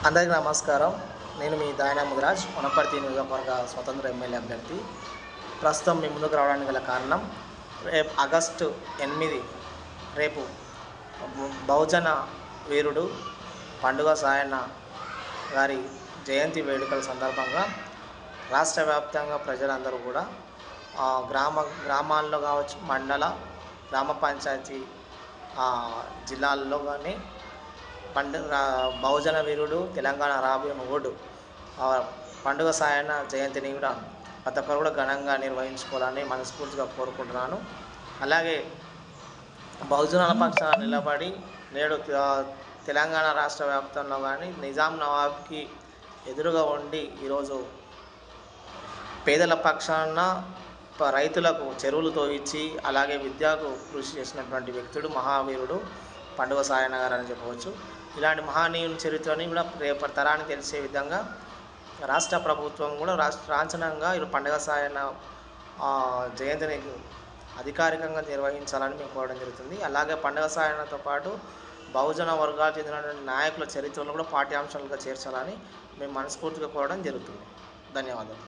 అందరికీ నమస్కారం. నేను మీ దాయన ముదిరాజ్, వనపర్తి నియోజకవర్గ స్వతంత్ర ఎమ్మెల్యే అభ్యర్థి. ప్రస్తుతం మీ ముందుకు రావడానికి గల కారణం, రేపు ఆగస్టు 8 రేపు బహుజన వీరుడు పండుగ సాయన్న గారి జయంతి వేడుకల సందర్భంగా రాష్ట్ర వ్యాప్తంగా ప్రజలందరూ కూడా గ్రామాల్లో కావచ్చు, మండల గ్రామ పంచాయతీ జిల్లాల్లో కానీ బహుజన వీరుడు తెలంగాణ రాబోయే మొగుడు పండుగ సాయన్న జయంతిని కూడా ప్రతి ఒక్కరు కూడా ఘనంగా నిర్వహించుకోవాలని మనస్ఫూర్తిగా కోరుకుంటున్నాను. అలాగే బహుజనాల పక్షాన నిలబడి నేడు తెలంగాణ రాష్ట్ర వ్యాప్తంలో కానీ నిజాం నవాబ్కి ఎదురుగా ఉండి ఈరోజు పేదల పక్షాన రైతులకు చెరువులు తోయించి అలాగే విద్యకు కృషి చేసినటువంటి వ్యక్తుడు మహావీరుడు పండుగ సాయన్న గారు అని చెప్పవచ్చు. ఇలాంటి మహనీయుల చరిత్రని కూడా రేపటి తరానికి తెలిసే విధంగా రాష్ట్ర ప్రభుత్వం కూడా లాంఛనంగా ఈ పండుగ సాయన్న జయంతిని అధికారికంగా నిర్వహించాలని మేము కోరడం జరుగుతుంది. అలాగే పండుగ సాయన్నతో పాటు బహుజన వర్గాలకు చెందినటువంటి నాయకుల చరిత్రను కూడా పాఠ్యాంశాలుగా చేర్చాలని మేము మనస్ఫూర్తిగా కోరడం జరుగుతుంది. ధన్యవాదాలు.